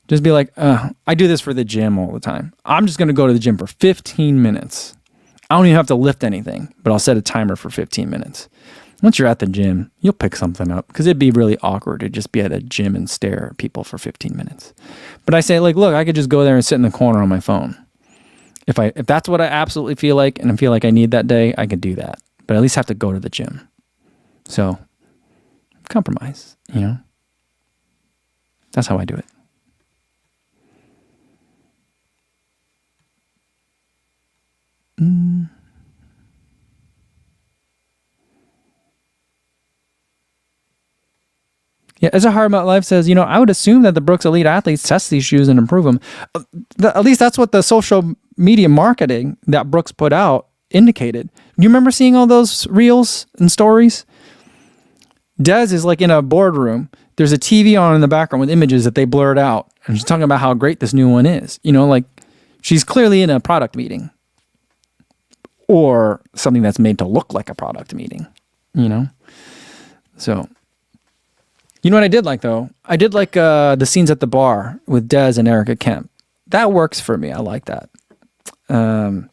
A: Just be like, I do this for the gym all the time. I'm just going to go to the gym for 15 minutes. I don't even have to lift anything, but I'll set a timer for 15 minutes. Once you're at the gym, you'll pick something up because it'd be really awkward to just be at a gym and stare at people for 15 minutes. But I say, like, look, I could just go there and sit in the corner on my phone. If that's what I absolutely feel like and I feel like I need that day, I can do that. But at least have to go to the gym. So, compromise, you know? That's how I do it. Yeah, as a Hard Mutt Life says, you know, I would assume that the Brooks Elite athletes test these shoes and improve them. At least that's what the social media marketing that Brooks put out indicated. Do you remember seeing all those reels and stories? Des is like in a boardroom. There's a TV on in the background with images that they blurred out. And she's talking about how great this new one is. You know, like she's clearly in a product meeting. Or something that's made to look like a product meeting, you know? So, you know what I did like, though? I did like the scenes at the bar with Des and Erica Kemp. That works for me. I like that. It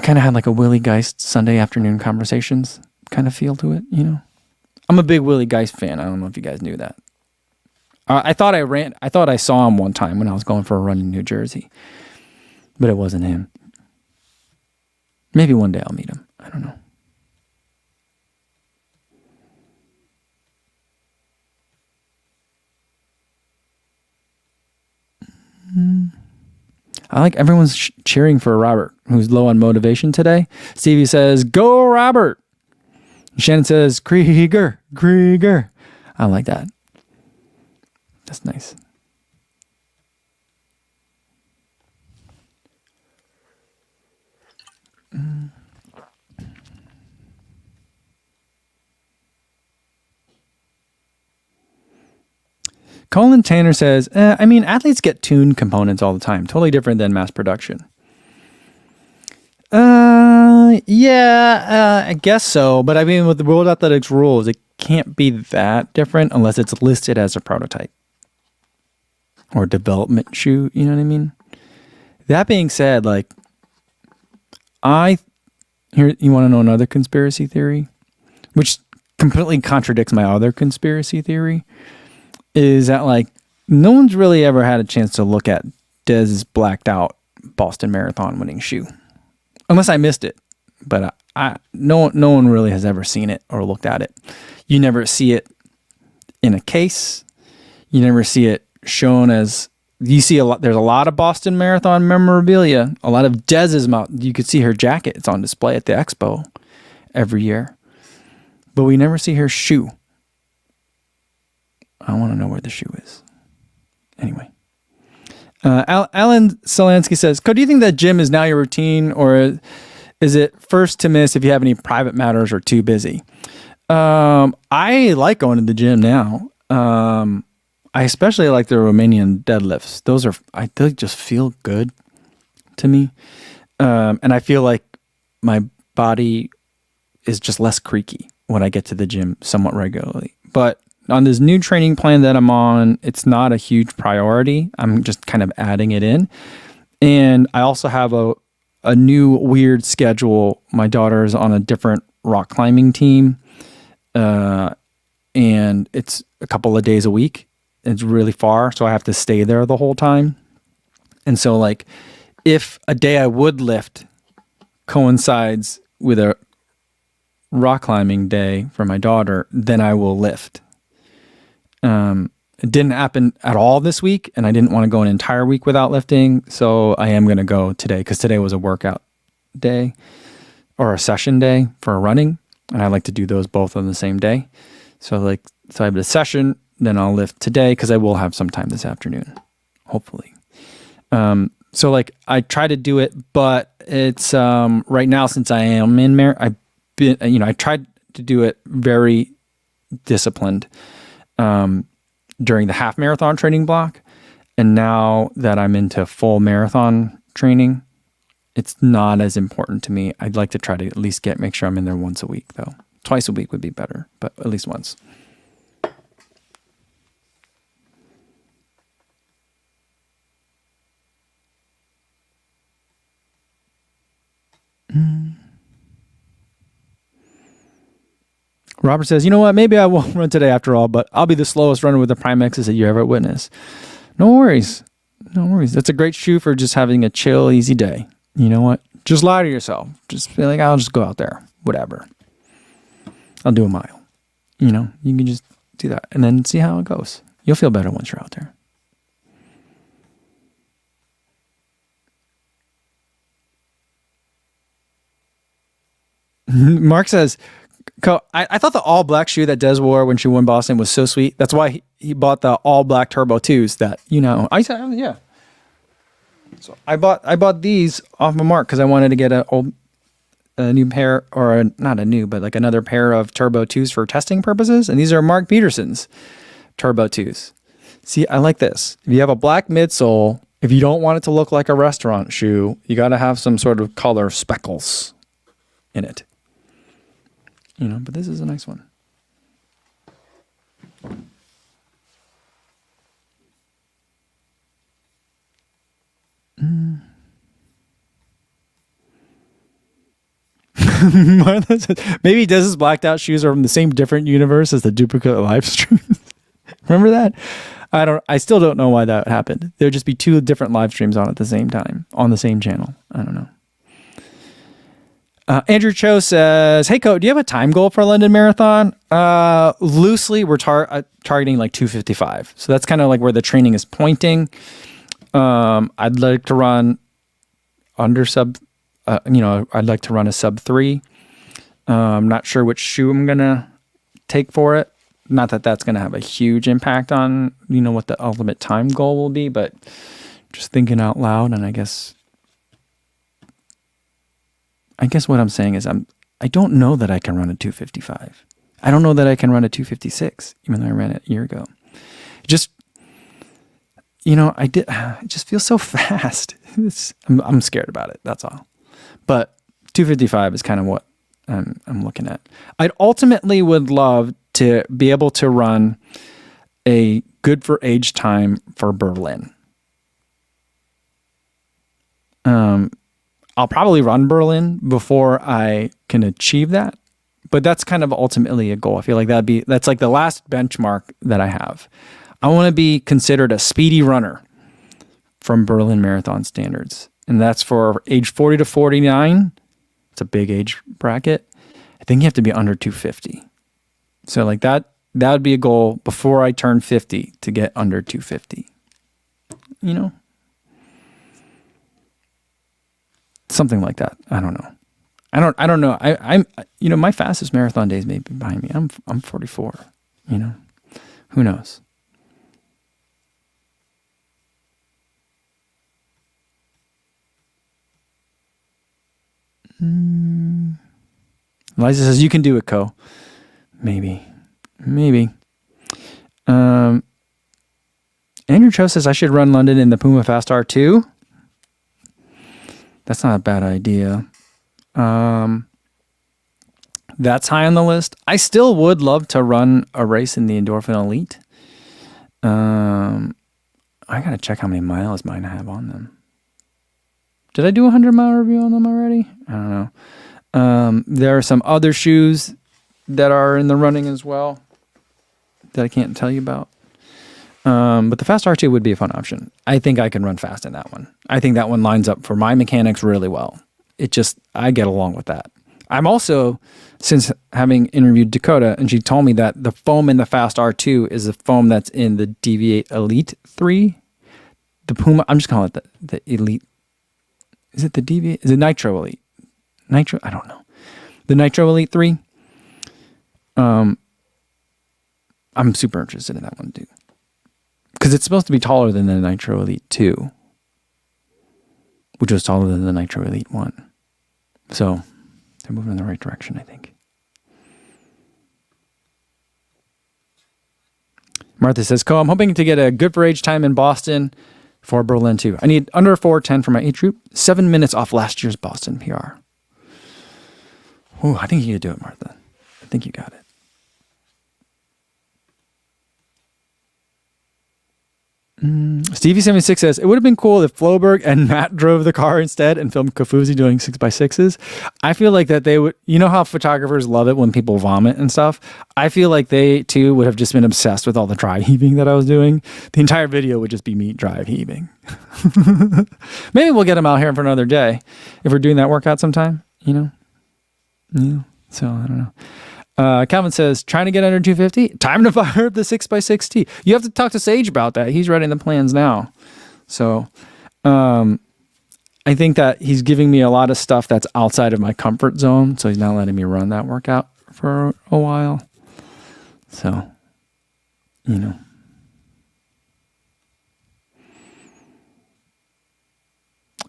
A: kind of had like a Willie Geist Sunday afternoon conversations kind of feel to it, you know? I'm a big Willie Geist fan. I don't know if you guys knew that. I thought I saw him one time when I was going for a run in New Jersey. But it wasn't him. Maybe one day I'll meet him. I don't know. I like everyone's cheering for Robert, who's low on motivation today. Stevie says, go Robert. Shannon says, Krieger. I like that. That's nice. Colin Tanner says, I mean, athletes get tuned components all the time. Totally different than mass production. Yeah, I guess so. But I mean, with the World Athletics rules, it can't be that different unless it's listed as a prototype or development shoe. You know what I mean? That being said, like, here, you want to know another conspiracy theory, which completely contradicts my other conspiracy theory, is that, like, no one's really ever had a chance to look at Dez's blacked out Boston Marathon winning shoe, unless I missed it. But no one really has ever seen it or looked at it. You never see it in a case. You never see it shown as. You see a lot. There's a lot of Boston Marathon memorabilia. A lot of Dez's mouth. You could see her jacket. It's on display at the expo every year, but we never see her shoe. I want to know where the shoe is. Anyway. Alan Solansky says, "Code, do you think that gym is now your routine, or is it first to miss if you have any private matters or too busy?" I like going to the gym now. I especially like the Romanian deadlifts. They just feel good to me. And I feel like my body is just less creaky when I get to the gym somewhat regularly. But on this new training plan that I'm on, it's not a huge priority. I'm just kind of adding it in. And I also have a new weird schedule. My daughter is on a different rock climbing team. And it's a couple of days a week. It's really far, so I have to stay there the whole time. And so, like, if a day I would lift coincides with a rock climbing day for my daughter, then I will lift. It didn't happen at all this week, and I didn't want to go an entire week without lifting, so I am going to go today, because today was a workout day or a session day for running, and I like to do those both on the same day. So I have the session, then I'll lift today, because I will have some time this afternoon, hopefully. So like I try to do it, but it's right now, since I am in I tried to do it very disciplined during the half marathon training block, and now that I'm into full marathon training, it's not as important to me. I'd like to try to at least make sure I'm in there once a week, though. Twice a week would be better, but at least once. Robert says, "You know what? Maybe I won't run today after all, but I'll be the slowest runner with the Prime X's that you ever witnessed." No worries. No worries. That's a great shoe for just having a chill, easy day. You know what? Just lie to yourself. Just be like, I'll just go out there. Whatever. I'll do a mile. You know, you can just do that and then see how it goes. You'll feel better once you're out there. Mark says, I thought the all black shoe that Des wore when she won Boston was so sweet. That's why he bought the all black Turbo 2s that, I said, yeah. So I bought these off of Mark because I wanted to get a new pair, or not a new, but like another pair of Turbo 2s for testing purposes. And these are Mark Peterson's Turbo 2s. See, I like this. If you have a black midsole, if you don't want it to look like a restaurant shoe, you got to have some sort of color speckles in it. But this is a nice one. Martha says, maybe Des's blacked out shoes are from the same different universe as the duplicate live streams. Remember that? I still don't know why that happened. There'd just be two different live streams on at the same time, on the same channel. I don't know. Andrew Cho says, "Hey, Code, do you have a time goal for London Marathon?" Loosely, we're targeting like 2:55. So that's kind of like where the training is pointing. I'd like to run under I'd like to run a sub 3. I'm not sure which shoe I'm going to take for it. Not that that's going to have a huge impact on, what the ultimate time goal will be, but just thinking out loud. And I guess what I'm saying is I don't know that I can run a 2:55. I don't know that I can run a 2:56, even though I ran it a year ago. It just, it just feels so fast. I'm scared about it. That's all. But 2:55 is kind of what I'm looking at. I'd ultimately would love to be able to run a good for age time for Berlin. I'll probably run Berlin before I can achieve that, but that's kind of ultimately a goal. I feel like that's like the last benchmark that I have. I want to be considered a speedy runner from Berlin Marathon standards. And that's for age 40 to 49. It's a big age bracket. I think you have to be under 250. So like that would be a goal before I turn 50 to get under 250. Something like that. I don't know. I don't know. I'm my fastest marathon days may be behind me. I'm 44, Who knows? Eliza says, you can do it, Co. Maybe. Andrew Cho says, I should run London in the Puma Fast R2. That's not a bad idea. That's high on the list. I still would love to run a race in the Endorphin Elite. I got to check how many miles mine have on them. Did I do a 100-mile review on them already? I don't know. There are some other shoes that are in the running as well that I can't tell you about. But the Fast R2 would be a fun option. I think I can run fast in that one. I think that one lines up for my mechanics really well. I get along with that. I'm also, since having interviewed Dakota, and she told me that the foam in the Fast R2 is the foam that's in the DV8 Elite 3. The Puma, I'm just calling it the Elite. Is it the DV8? Is it Nitro Elite? Nitro? I don't know. The Nitro Elite 3. I'm super interested in that one too. Because it's supposed to be taller than the Nitro Elite 2, which was taller than the Nitro Elite 1. So they're moving in the right direction, I think. Martha says, Co, I'm hoping to get a good for age time in Boston for Berlin too. I need under 4:10 for my age group. 7 minutes off last year's Boston PR. Oh, I think you could do it, Martha. I think you got it. Stevie76 says, it would have been cool if Floberg and Matt drove the car instead and filmed Kofuzi doing 6x6s. I feel like that they would, you know how photographers love it when people vomit and stuff? I feel like they too would have just been obsessed with all the dry heaving that I was doing. The entire video would just be me dry heaving. Maybe we'll get them out here for another day if we're doing that workout sometime, you know? Yeah. So I don't know. Calvin says, trying to get under 250? Time to fire up the 6x6T. You have to talk to Sage about that. He's writing the plans now. So I think that he's giving me a lot of stuff that's outside of my comfort zone. So he's not letting me run that workout for a while. So, you know.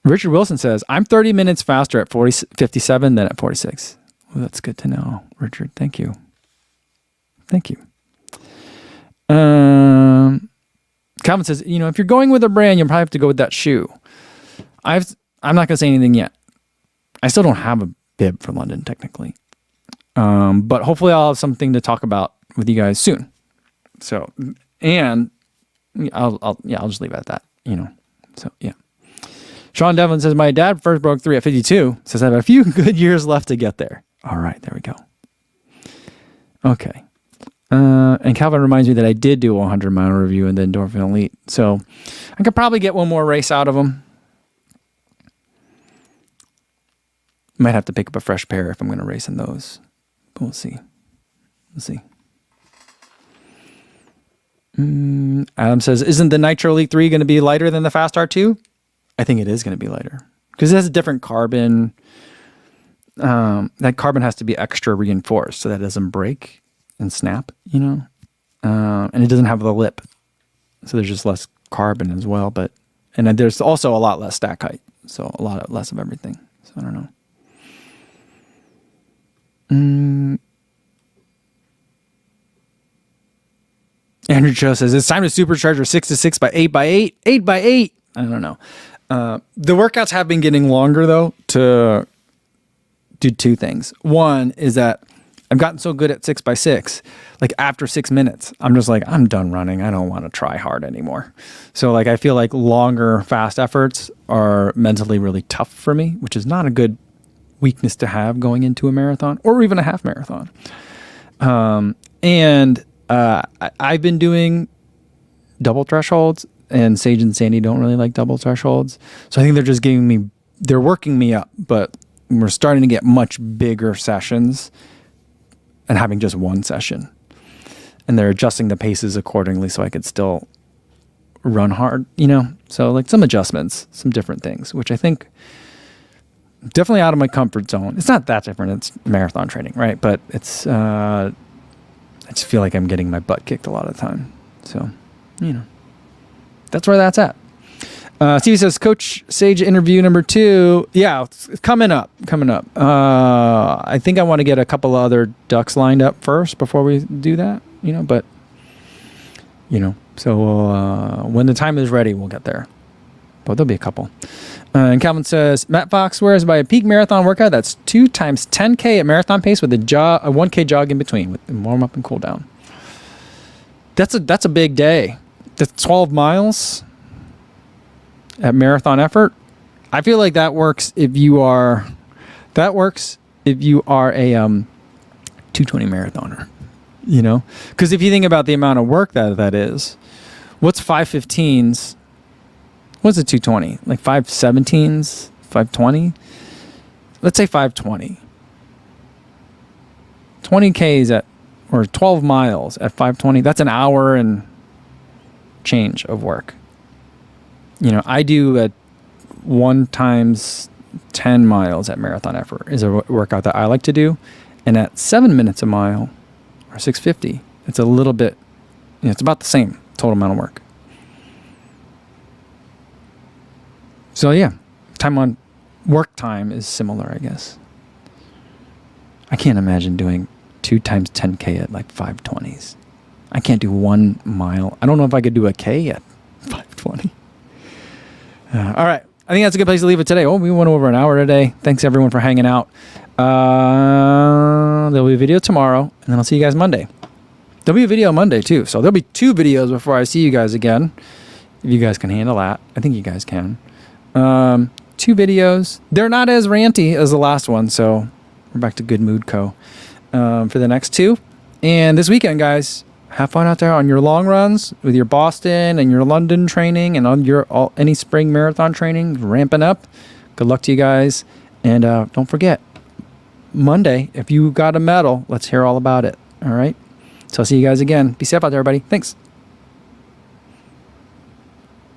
A: Richard Wilson says, I'm 30 minutes faster at 57 than at 46. Well, that's good to know, Richard. Thank you. Thank you. Calvin says, you know, if you're going with a brand, you'll probably have to go with that shoe. I'm not going to say anything yet. I still don't have a bib for London, technically. But hopefully I'll have something to talk about with you guys soon. So, and I'll just leave it at that, you know. So, yeah. Sean Devlin says, my dad first broke 3 at 52. Says, I have a few good years left to get there. All right, there we go. Okay. And Calvin reminds me that I did do a 100-mile review in the Endorphin Elite. So I could probably get one more race out of them. Might have to pick up a fresh pair if I'm going to race in those. But we'll see. We'll see. Adam says, isn't the Nitro Elite 3 going to be lighter than the Fast R2? I think it is going to be lighter. Because it has a different carbon. That carbon has to be extra reinforced so that it doesn't break and snap, you know? And it doesn't have the lip. So there's just less carbon as well. And then there's also a lot less stack height. So a lot less of everything. So I don't know. Andrew Cho says, it's time to supercharge your 6-6 by 8x8. 8x8. I don't know. The workouts have been getting longer, though, to do two things. One is that I've gotten so good at 6x6, like after 6 minutes, I'm just like, I'm done running. I don't want to try hard anymore. So like, I feel like longer fast efforts are mentally really tough for me, which is not a good weakness to have going into a marathon or even a half marathon. I've been doing double thresholds, and Sage and Sandy don't really like double thresholds. So I think they're just they're working me up, but we're starting to get much bigger sessions and having just one session. And they're adjusting the paces accordingly so I could still run hard, you know? So like some adjustments, some different things, which I think definitely out of my comfort zone. It's not that different. It's marathon training, right? But it's, I just feel like I'm getting my butt kicked a lot of the time. So, you know, that's where that's at. Steve says, Coach Sage interview number 2. Yeah, it's coming up. I think I want to get a couple other ducks lined up first before we do that, but, so when the time is ready, we'll get there. But there'll be a couple. And Calvin says, Matt Fox swears by a peak marathon workout that's 2 times 10K at marathon pace with a 1K jog in between with warm up and cool down. That's a big day. That's 12 miles. At marathon effort. I feel like that works if you are a 220 marathoner, because if you think about the amount of work that is, what's 5:15s? What's a 220? Like 5:17s, 5:20? Let's say 5:20. 20 Ks or 12 miles at 5:20. That's an hour and change of work. I do a 1 times 10 miles at marathon effort is a workout that I like to do. And at 7 minutes a mile or 650, it's a little bit, it's about the same total amount of work. So yeah, work time is similar, I guess. I can't imagine doing 2 times 10K at like 5:20s. I can't do 1 mile. I don't know if I could do a K at 5:20. All right. I think that's a good place to leave it today. Oh, we went over an hour today. Thanks, everyone, for hanging out. There'll be a video tomorrow, and then I'll see you guys Monday. There'll be a video Monday, too. So there'll be 2 videos before I see you guys again, if you guys can handle that. I think you guys can. 2 videos. They're not as ranty as the last one, so we're back to Good Mood Co. For the next 2. And this weekend, guys, have fun out there on your long runs with your Boston and your London training and on any spring marathon training ramping up. Good luck to you guys. And don't forget, Monday, if you got a medal, let's hear all about it. All right. So I'll see you guys again. Be safe out there, everybody. Thanks.